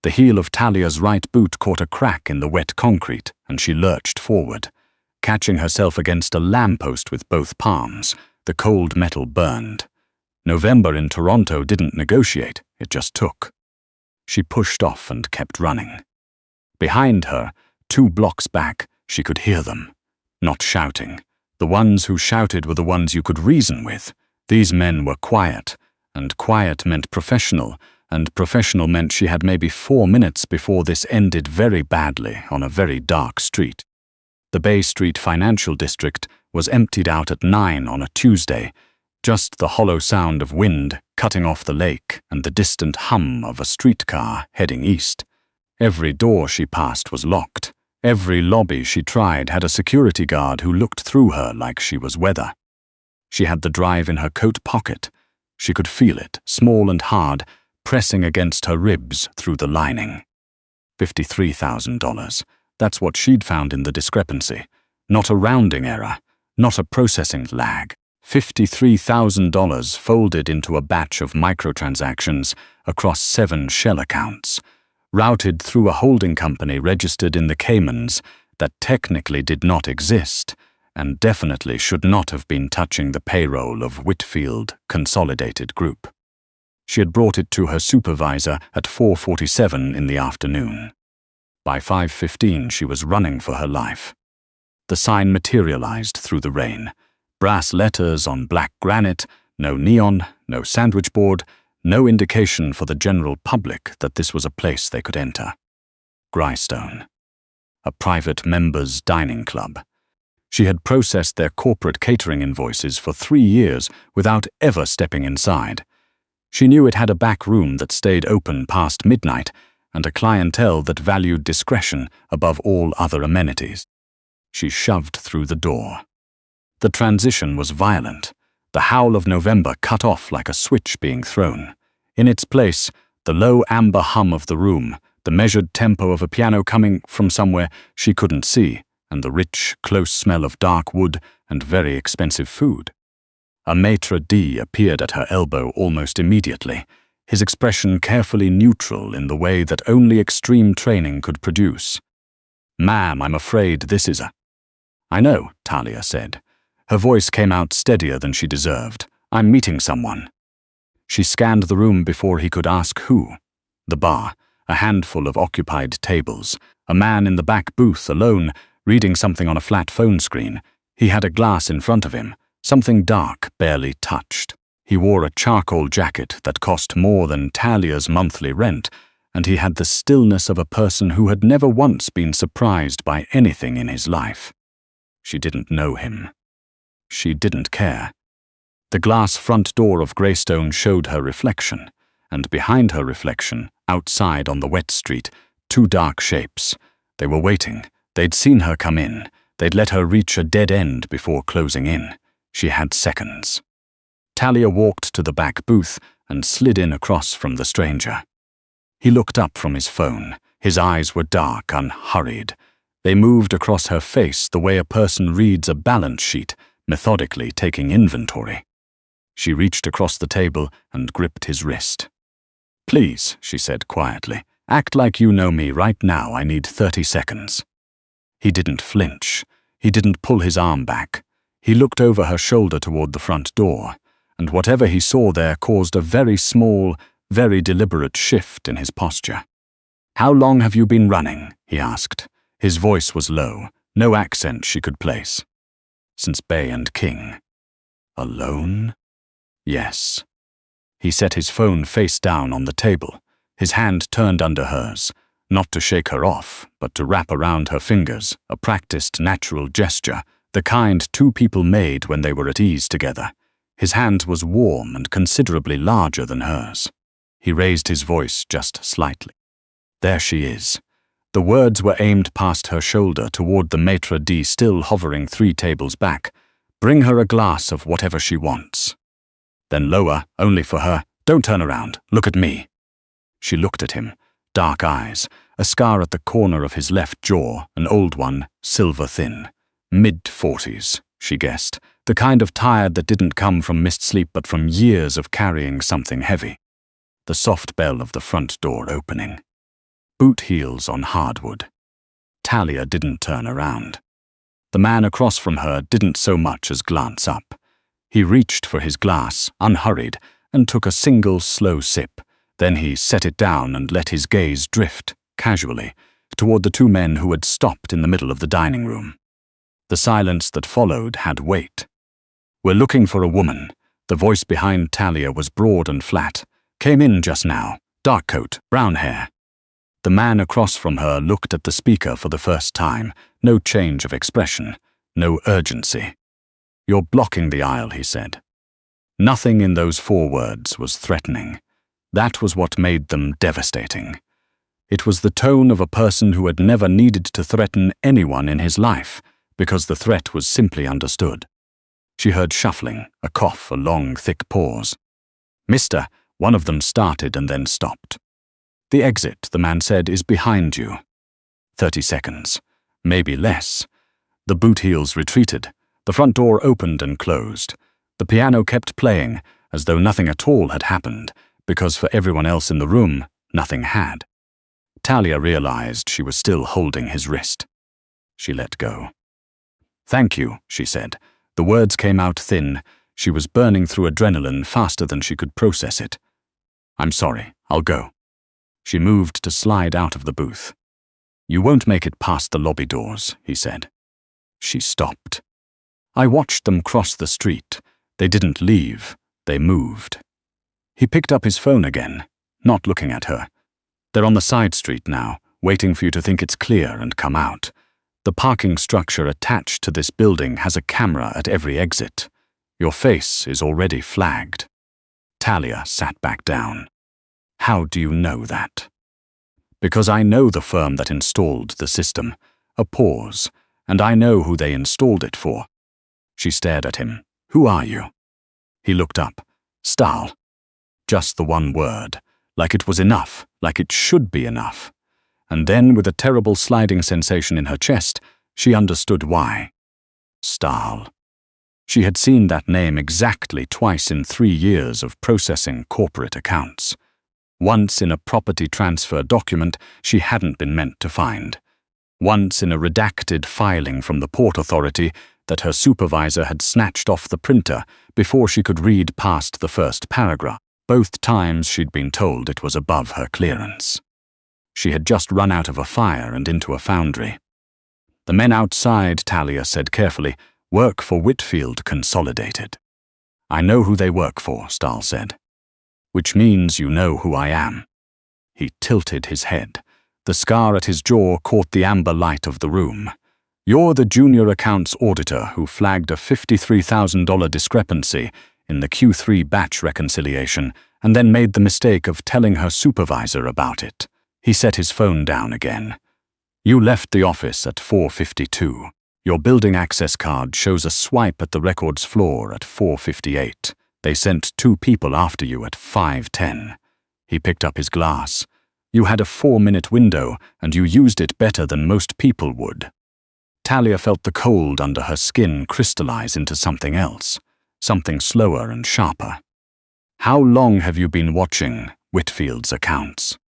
The heel of Talia's right boot caught a crack in the wet concrete, and she lurched forward. Catching herself against a lamppost with both palms, the cold metal burned. November in Toronto didn't negotiate, it just took. She pushed off and kept running. Behind her, 2 blocks back, she could hear them. Not shouting. The ones who shouted were the ones you could reason with. These men were quiet, and quiet meant professional, and professional meant she had maybe 4 minutes before this ended very badly on a very dark street. The Bay Street Financial District was emptied out at 9 on a Tuesday, just the hollow sound of wind cutting off the lake and the distant hum of a streetcar heading east. Every door she passed was locked. Every lobby she tried had a security guard who looked through her like she was weather. She had the drive in her coat pocket. She could feel it, small and hard, pressing against her ribs through the lining. $53,000. That's what she'd found in the discrepancy. Not a rounding error, not a processing lag. $53,000 folded into a batch of microtransactions across 7 shell accounts, routed through a holding company registered in the Caymans that technically did not exist and definitely should not have been touching the payroll of Whitfield Consolidated Group. She had brought it to her supervisor at 4:47 in the afternoon. By 5:15 she was running for her life. The sign materialized through the rain. Brass letters on black granite, no neon, no sandwich board, no indication for the general public that this was a place they could enter. Greystone. A private members' dining club. She had processed their corporate catering invoices for 3 years without ever stepping inside. She knew it had a back room that stayed open past midnight and a clientele that valued discretion above all other amenities. She shoved through the door. The transition was violent. The howl of November cut off like a switch being thrown. In its place, the low amber hum of the room, the measured tempo of a piano coming from somewhere she couldn't see, and the rich, close smell of dark wood and very expensive food. A maitre d' appeared at her elbow almost immediately, his expression carefully neutral in the way that only extreme training could produce. "Ma'am, I'm afraid this is a—" "I know," Talia said. Her voice came out steadier than she deserved. "I'm meeting someone." She scanned the room before he could ask who. The bar, a handful of occupied tables, a man in the back booth alone, reading something on a flat phone screen. He had a glass in front of him, something dark, barely touched. He wore a charcoal jacket that cost more than Talia's monthly rent, and he had the stillness of a person who had never once been surprised by anything in his life. She didn't know him. She didn't care. The glass front door of Greystone showed her reflection, and behind her reflection, outside on the wet street, 2 dark shapes. They were waiting. They'd seen her come in. They'd let her reach a dead end before closing in. She had seconds. Talia walked to the back booth and slid in across from the stranger. He looked up from his phone. His eyes were dark, unhurried. They moved across her face the way a person reads a balance sheet, methodically taking inventory. She reached across the table and gripped his wrist. "Please," she said quietly, "act like you know me right now. I need 30 seconds. He didn't flinch. He didn't pull his arm back. He looked over her shoulder toward the front door, and whatever he saw there caused a very small, very deliberate shift in his posture. "How long have you been running?" he asked. His voice was low, no accent she could place. "Since Bay and King." "Alone?" "Yes." He set his phone face down on the table, his hand turned under hers, not to shake her off, but to wrap around her fingers, a practiced natural gesture, the kind 2 people made when they were at ease together. His hand was warm and considerably larger than hers. He raised his voice just slightly. "There she is." The words were aimed past her shoulder toward the maitre d' still hovering 3 tables back. "Bring her a glass of whatever she wants." Then lower, only for her, "Don't turn around, look at me." She looked at him, dark eyes, a scar at the corner of his left jaw, an old one, silver thin. Mid-40s, she guessed, the kind of tired that didn't come from missed sleep but from years of carrying something heavy. The soft bell of the front door opening. boot heels on hardwood. Talia didn't turn around. The man across from her didn't so much as glance up. He reached for his glass, unhurried, and took a single slow sip. Then he set it down and let his gaze drift, casually, toward the two men who had stopped in the middle of the dining room. The silence that followed had weight. "We're looking for a woman." The voice behind Talia was broad and flat. "Came in just now. Dark coat, brown hair." The man across from her looked at the speaker for the first time. No change of expression, no urgency. "You're blocking the aisle," he said. Nothing in those 4 words was threatening. That was what made them devastating. It was the tone of a person who had never needed to threaten anyone in his life, because the threat was simply understood. She heard shuffling, a cough, a long, thick pause. "Mister," one of them started and then stopped. "The exit," the man said, "is behind you." 30 seconds. Maybe less. The boot heels retreated. The front door opened and closed. The piano kept playing, as though nothing at all had happened, because for everyone else in the room, nothing had. Talia realized she was still holding his wrist. She let go. "Thank you," she said. The words came out thin. She was burning through adrenaline faster than she could process it. "I'm sorry, I'll go." She moved to slide out of the booth. "You won't make it past the lobby doors," he said. She stopped. "I watched them cross the street. They didn't leave, they moved." He picked up his phone again, not looking at her. "They're on the side street now, waiting for you to think it's clear and come out. The parking structure attached to this building has a camera at every exit. Your face is already flagged." Talia sat back down. "How do you know that?" "Because I know the firm that installed the system." A pause. "And I know who they installed it for." She stared at him. "Who are you?" He looked up. "Stahl." Just the one word. Like it was enough, like it should be enough. And then, with a terrible sliding sensation in her chest, she understood why. Stahl. She had seen that name exactly twice in 3 years of processing corporate accounts. Once in a property transfer document she hadn't been meant to find. Once in a redacted filing from the Port Authority that her supervisor had snatched off the printer before she could read past the first paragraph. Both times she'd been told it was above her clearance. She had just run out of a fire and into a foundry. "The men outside," Talia said carefully, "work for Whitfield Consolidated." "I know who they work for," Stahl said. "Which means you know who I am." He tilted his head. The scar at his jaw caught the amber light of the room. "You're the junior accounts auditor who flagged a $53,000 discrepancy in the Q3 batch reconciliation and then made the mistake of telling her supervisor about it." He set his phone down again. "You left the office at 4:52. Your building access card shows a swipe at the records floor at 4:58. They sent 2 people after you at 5:10. He picked up his glass. "You had a 4-minute window, and you used it better than most people would." Talia felt the cold under her skin crystallize into something else, something slower and sharper. "How long have you been watching Whitfield's accounts?"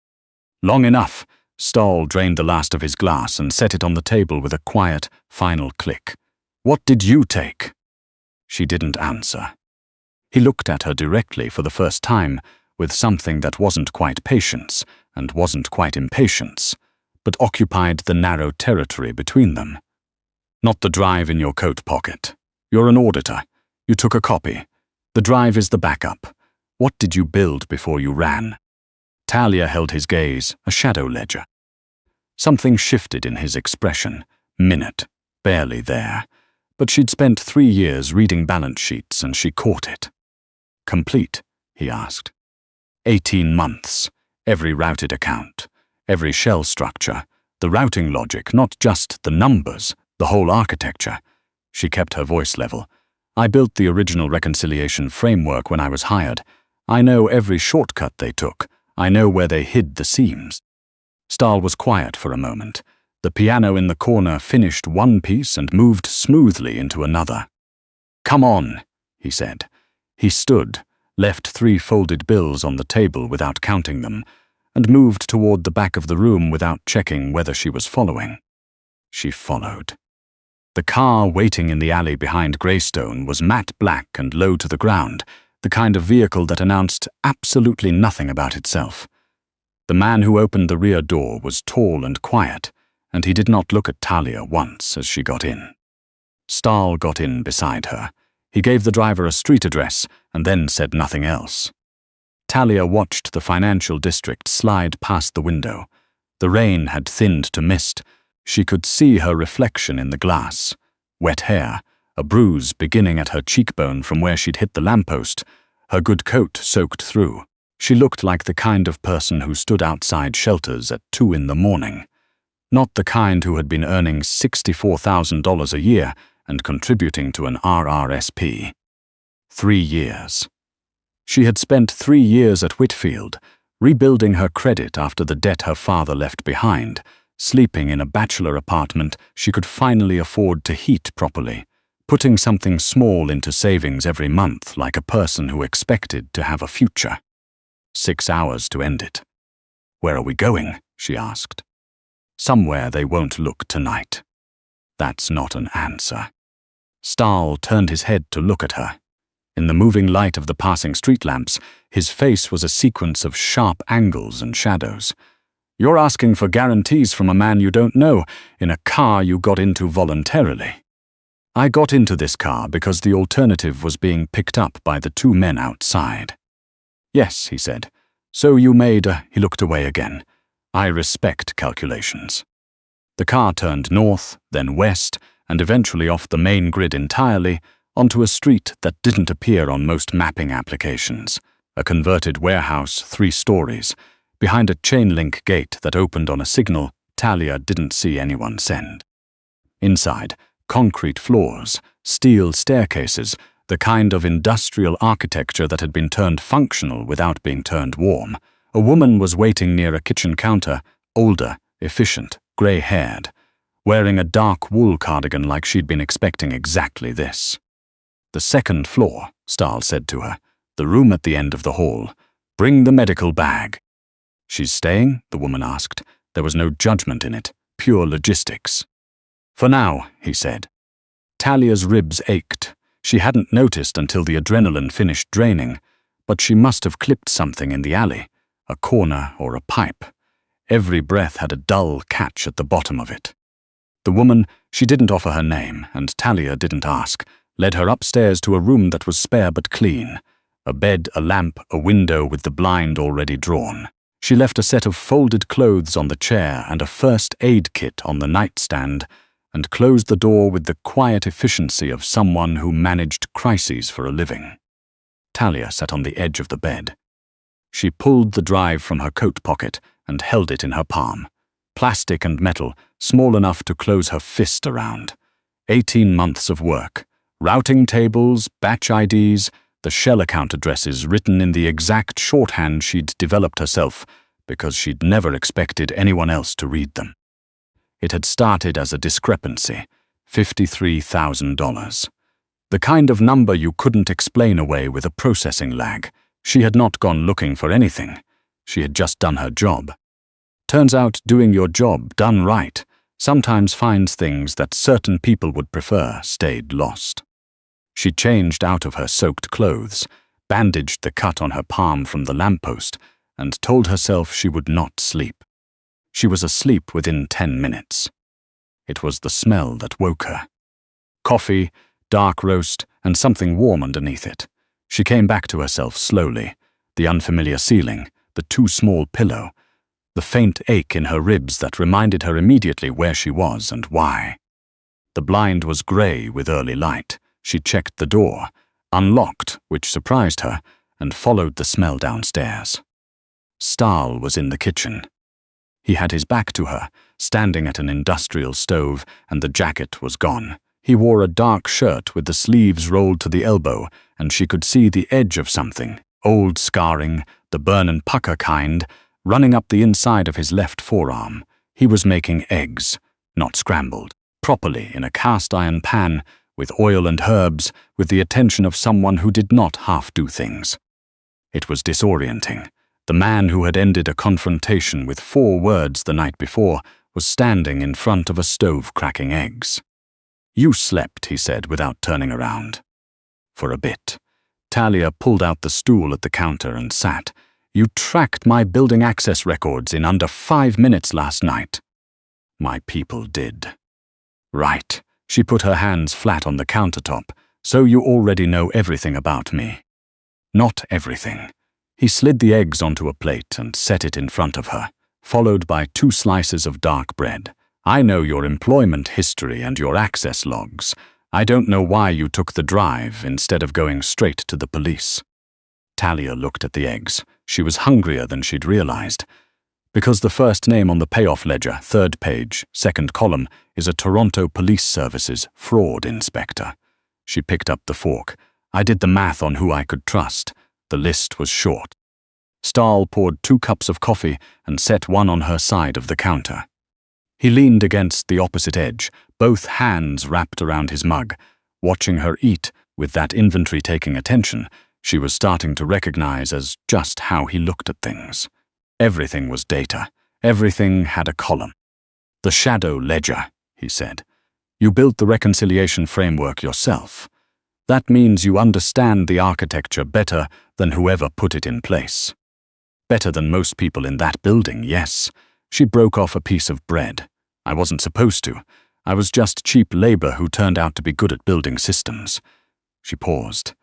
"Long enough." Stahl drained the last of his glass and set it on the table with a quiet, final click. "What did you take?" She didn't answer. He looked at her directly for the first time, with something that wasn't quite patience and wasn't quite impatience, but occupied the narrow territory between them. "Not the drive in your coat pocket. You're an auditor. You took a copy. The drive is the backup. What did you build before you ran?" Talia held his gaze, a shadow ledger. Something shifted in his expression. Minute, barely there. But she'd spent 3 years reading balance sheets and she caught it. "Complete?" he asked. 18 months. Every routed account. Every shell structure. The routing logic, not just the numbers, the whole architecture. She kept her voice level. "I built the original reconciliation framework when I was hired. I know every shortcut they took. I know where they hid the seams." Stahl was quiet for a moment. The piano in the corner finished one piece and moved smoothly into another. "Come on," he said. He stood, left 3 folded bills on the table without counting them, and moved toward the back of the room without checking whether she was following. She followed. The car waiting in the alley behind Greystone was matte black and low to the ground, the kind of vehicle that announced absolutely nothing about itself. The man who opened the rear door was tall and quiet, and he did not look at Talia once as she got in. Stahl got in beside her. He gave the driver a street address and then said nothing else. Talia watched the financial district slide past the window. The rain had thinned to mist. She could see her reflection in the glass. Wet hair, a bruise beginning at her cheekbone from where she'd hit the lamppost, her good coat soaked through. She looked like the kind of person who stood outside shelters at 2 in the morning. Not the kind who had been earning $64,000 a year and contributing to an RRSP. 3 years. She had spent 3 years at Whitfield, rebuilding her credit after the debt her father left behind, sleeping in a bachelor apartment she could finally afford to heat properly, putting something small into savings every month like a person who expected to have a future. 6 hours to end it. "Where are we going?" she asked. "Somewhere they won't look tonight." That's not an answer. Stahl turned his head to look at her. In the moving light of the passing street lamps, his face was a sequence of sharp angles and shadows. "You're asking for guarantees from a man you don't know, in a car you got into voluntarily." "I got into this car because the alternative was being picked up by the 2 men outside." "Yes," he said. "So you made a—" He looked away again. "I respect calculations." The car turned north, then west, and eventually off the main grid entirely, onto a street that didn't appear on most mapping applications. A converted warehouse, 3 stories. Behind a chain-link gate that opened on a signal Talia didn't see anyone send. Inside, concrete floors, steel staircases, the kind of industrial architecture that had been turned functional without being turned warm. A woman was waiting near a kitchen counter, older, efficient, grey-haired, wearing a dark wool cardigan like she'd been expecting exactly this. "The 2nd floor," Stahl said to her. "The room at the end of the hall. Bring the medical bag." "She's staying?" the woman asked. There was no judgment in it, pure logistics. "For now," he said. Talia's ribs ached. She hadn't noticed until the adrenaline finished draining, but she must have clipped something in the alley, a corner or a pipe. Every breath had a dull catch at the bottom of it. The woman, she didn't offer her name, and Talia didn't ask, led her upstairs to a room that was spare but clean. A bed, a lamp, a window with the blind already drawn. She left a set of folded clothes on the chair and a first aid kit on the nightstand, and closed the door with the quiet efficiency of someone who managed crises for a living. Talia sat on the edge of the bed. She pulled the drive from her coat pocket and held it in her palm. Plastic and metal, small enough to close her fist around. 18 months of work. Routing tables, batch IDs, the shell account addresses written in the exact shorthand she'd developed herself because she'd never expected anyone else to read them. It had started as a discrepancy, $53,000. The kind of number you couldn't explain away with a processing lag. She had not gone looking for anything. She had just done her job. Turns out doing your job done right sometimes finds things that certain people would prefer stayed lost. She changed out of her soaked clothes, bandaged the cut on her palm from the lamppost, and told herself she would not sleep. She was asleep within 10 minutes. It was the smell that woke her. Coffee, dark roast, and something warm underneath it. She came back to herself slowly, the unfamiliar ceiling, the too small pillow, the faint ache in her ribs that reminded her immediately where she was and why. The blind was grey with early light. She checked the door, unlocked, which surprised her, and followed the smell downstairs. Stahl was in the kitchen. He had his back to her, standing at an industrial stove, and the jacket was gone. He wore a dark shirt with the sleeves rolled to the elbow, and she could see the edge of something, old scarring, the burn and pucker kind, running up the inside of his left forearm. He was making eggs, not scrambled, properly in a cast-iron pan, with oil and herbs, with the attention of someone who did not half do things. It was disorienting. The man who had ended a confrontation with 4 words the night before was standing in front of a stove cracking eggs. "You slept," he said without turning around. For a bit. Talia pulled out the stool at the counter and sat. "You tracked my building access records in under 5 minutes last night." "My people did." "Right." She put her hands flat on the countertop. "So you already know everything about me." "Not everything." He slid the eggs onto a plate and set it in front of her, followed by 2 slices of dark bread. "I know your employment history and your access logs. I don't know why you took the drive instead of going straight to the police." Talia looked at the eggs. She was hungrier than she'd realized. Because the first name on the payoff ledger, 3rd page, 2nd column, is a Toronto Police Services fraud inspector. She picked up the fork. I did the math on who I could trust. The list was short. Stahl poured 2 cups of coffee and set one on her side of the counter. He leaned against the opposite edge, both hands wrapped around his mug. Watching her eat, with that inventory taking attention, she was starting to recognize as just how he looked at things. Everything was data. Everything had a column. "The shadow ledger," he said. "You built the reconciliation framework yourself. That means you understand the architecture better than whoever put it in place." "Better than most people in that building, yes." She broke off a piece of bread. "I wasn't supposed to. I was just cheap labor who turned out to be good at building systems." She paused.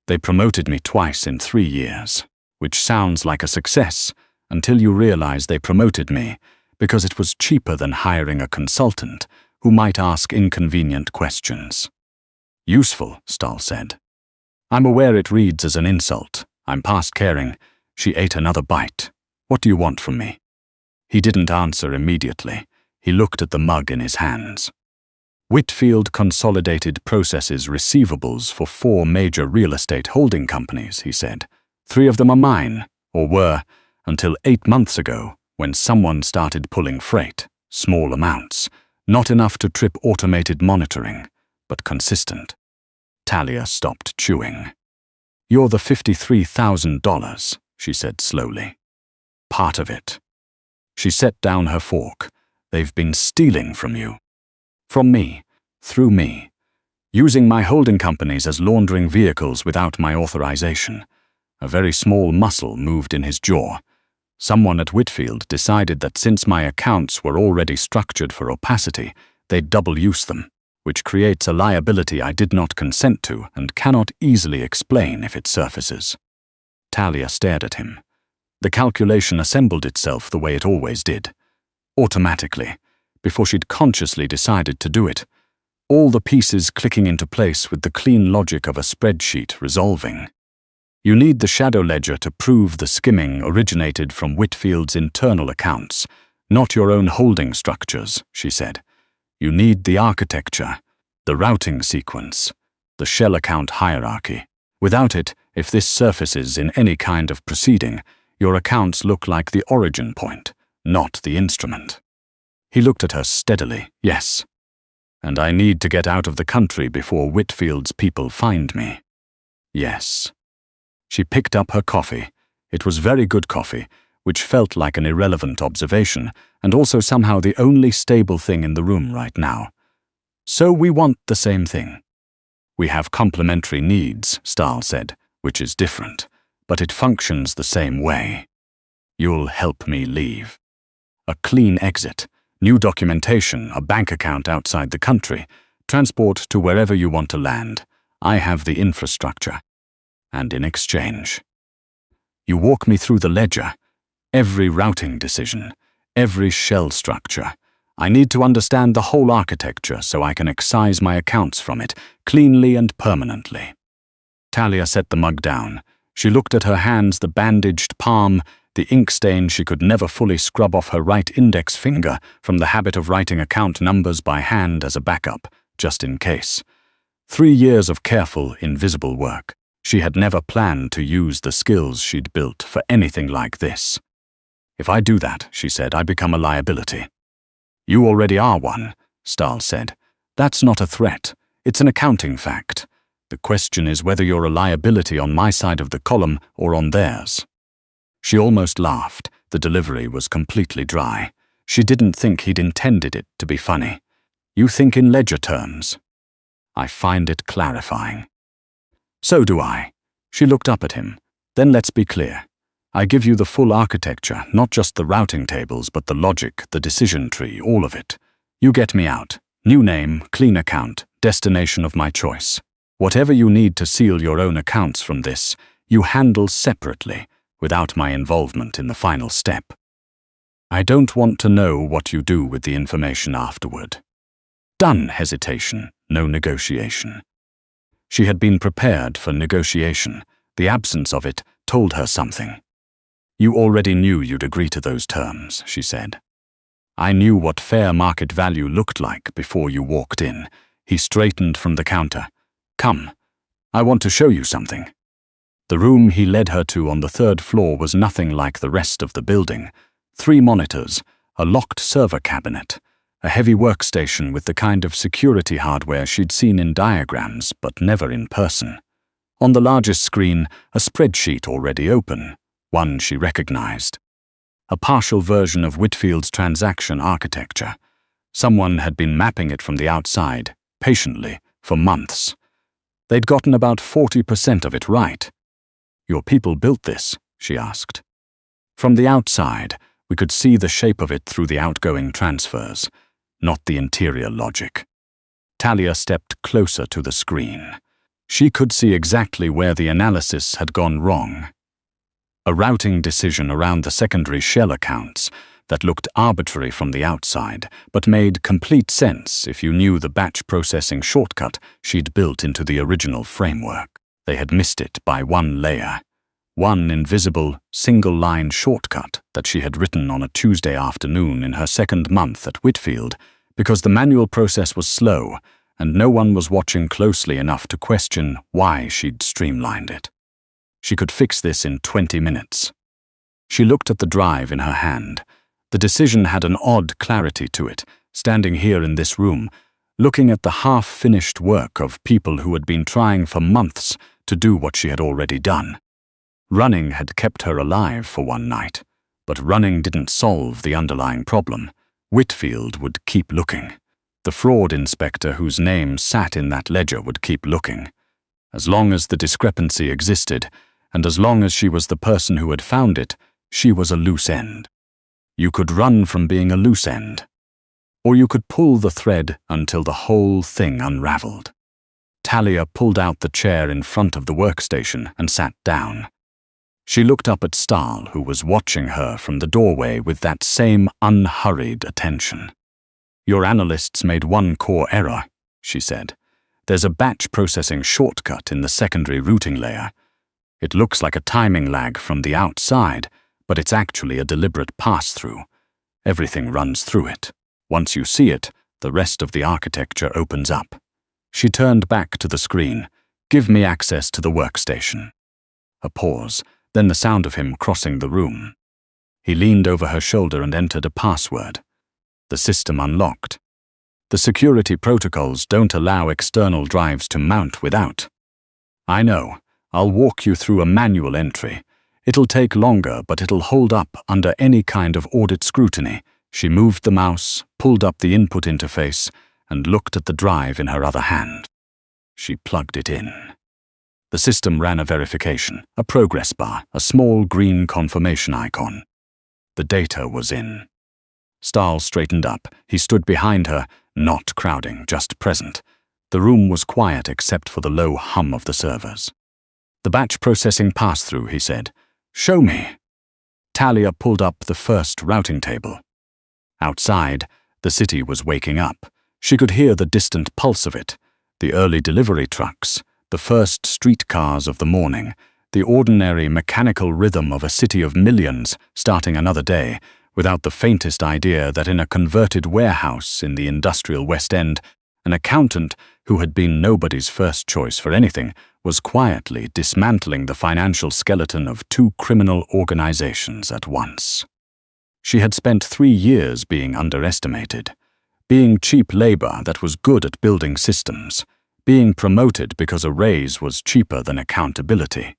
"They promoted me twice in 3 years, which sounds like a success until you realize they promoted me because it was cheaper than hiring a consultant who might ask inconvenient questions." "Useful," Stahl said. "I'm aware it reads as an insult. I'm past caring." She ate another bite. "What do you want from me?" He didn't answer immediately. He looked at the mug in his hands. "Whitfield Consolidated processes receivables for 4 major real estate holding companies," he said. 3 of them are mine, or were, until 8 months ago, when someone started pulling freight, small amounts, not enough to trip automated monitoring, but consistent." Talia stopped chewing. "You're the $53,000, she said slowly. "Part of it." She set down her fork. "They've been stealing from you." "From me, through me, using my holding companies as laundering vehicles without my authorization." A very small muscle moved in his jaw. "Someone at Whitfield decided that since my accounts were already structured for opacity, they'd double-use them, which creates a liability I did not consent to and cannot easily explain if it surfaces." Talia stared at him. The calculation assembled itself the way it always did. Automatically, before she'd consciously decided to do it. All the pieces clicking into place with the clean logic of a spreadsheet resolving. "You need the shadow ledger to prove the skimming originated from Whitfield's internal accounts, not your own holding structures," she said. "You need the architecture, the routing sequence, the shell account hierarchy. Without it, if this surfaces in any kind of proceeding, your accounts look like the origin point, not the instrument." He looked at her steadily. "Yes. And I need to get out of the country before Whitfield's people find me." "Yes." She picked up her coffee. It was very good coffee, which felt like an irrelevant observation, and also somehow the only stable thing in the room right now. "So we want the same thing." "We have complementary needs," Stahl said, "which is different, but it functions the same way. You'll help me leave. A clean exit, new documentation, a bank account outside the country, transport to wherever you want to land. I have the infrastructure. And in exchange, you walk me through the ledger, every routing decision, every shell structure. I need to understand the whole architecture so I can excise my accounts from it, cleanly and permanently." Talia set the mug down. She looked at her hands, the bandaged palm, the ink stain she could never fully scrub off her right index finger from the habit of writing account numbers by hand as a backup, just in case. 3 years of careful, invisible work. She had never planned to use the skills she'd built for anything like this. "If I do that," she said, "I become a liability." "You already are one," Stahl said. "That's not a threat. It's an accounting fact. The question is whether you're a liability on my side of the column or on theirs." She almost laughed. The delivery was completely dry. She didn't think he'd intended it to be funny. You think in ledger terms. I find it clarifying. So do I. She looked up at him. Then let's be clear. I give you the full architecture, not just the routing tables, but the logic, the decision tree, all of it. You get me out. New name, clean account, destination of my choice. Whatever you need to seal your own accounts from this, you handle separately, without my involvement in the final step. I don't want to know what you do with the information afterward. Done hesitation, no negotiation. She had been prepared for negotiation. The absence of it told her something. You already knew you'd agree to those terms, she said. I knew what fair market value looked like before you walked in. He straightened from the counter. Come, I want to show you something. The room he led her to on the 3rd floor was nothing like the rest of the building. 3 monitors, a locked server cabinet, a heavy workstation with the kind of security hardware she'd seen in diagrams but never in person. On the largest screen, a spreadsheet already open, one she recognized. A partial version of Whitfield's transaction architecture. Someone had been mapping it from the outside, patiently, for months. They'd gotten about 40% of it right. Your people built this, she asked. From the outside, we could see the shape of it through the outgoing transfers, not the interior logic. Talia stepped closer to the screen. She could see exactly where the analysis had gone wrong. A routing decision around the secondary shell accounts that looked arbitrary from the outside, but made complete sense if you knew the batch processing shortcut she'd built into the original framework. They had missed it by 1 layer. One invisible, single-line shortcut that she had written on a Tuesday afternoon in her 2nd month at Whitfield, because the manual process was slow and no one was watching closely enough to question why she'd streamlined it. She could fix this in 20 minutes. She looked at the drive in her hand. The decision had an odd clarity to it, standing here in this room, looking at the half-finished work of people who had been trying for months to do what she had already done. Running had kept her alive for one night, but running didn't solve the underlying problem. Whitfield would keep looking. The fraud inspector whose name sat in that ledger would keep looking. As long as the discrepancy existed, and as long as she was the person who had found it, she was a loose end. You could run from being a loose end, or you could pull the thread until the whole thing unraveled. Talia pulled out the chair in front of the workstation and sat down. She looked up at Stahl, who was watching her from the doorway with that same unhurried attention. Your analysts made one core error, she said. There's a batch processing shortcut in the secondary routing layer. It looks like a timing lag from the outside, but it's actually a deliberate pass-through. Everything runs through it. Once you see it, the rest of the architecture opens up. She turned back to the screen. Give me access to the workstation. A pause, then the sound of him crossing the room. He leaned over her shoulder and entered a password. The system unlocked. The security protocols don't allow external drives to mount without. I know. I'll walk you through a manual entry. It'll take longer, but it'll hold up under any kind of audit scrutiny. She moved the mouse, pulled up the input interface, and looked at the drive in her other hand. She plugged it in. The system ran a verification, a progress bar, a small green confirmation icon. The data was in. Stahl straightened up. He stood behind her, not crowding, just present. The room was quiet except for the low hum of the servers. The batch processing pass-through, he said. Show me. Talia pulled up the first routing table. Outside, the city was waking up. She could hear the distant pulse of it, the early delivery trucks, the first streetcars of the morning, the ordinary mechanical rhythm of a city of millions starting another day, without the faintest idea that in a converted warehouse in the industrial West End, an accountant who had been nobody's first choice for anything was quietly dismantling the financial skeleton of 2 criminal organizations at once. She had spent 3 years being underestimated, being cheap labor that was good at building systems, being promoted because a raise was cheaper than accountability.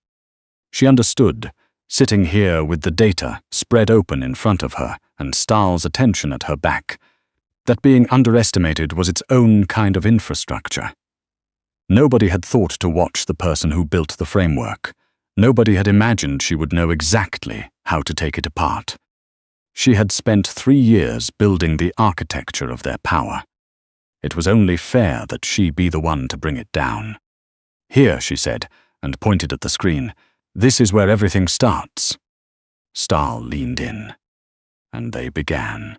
She understood sitting here with the data spread open in front of her and Stahl's attention at her back, that being underestimated was its own kind of infrastructure. Nobody had thought to watch the person who built the framework. Nobody had imagined she would know exactly how to take it apart. She had spent 3 years building the architecture of their power. It was only fair that she be the one to bring it down. "Here," she said, and pointed at the screen. "This is where everything starts." Stahl leaned in, and they began.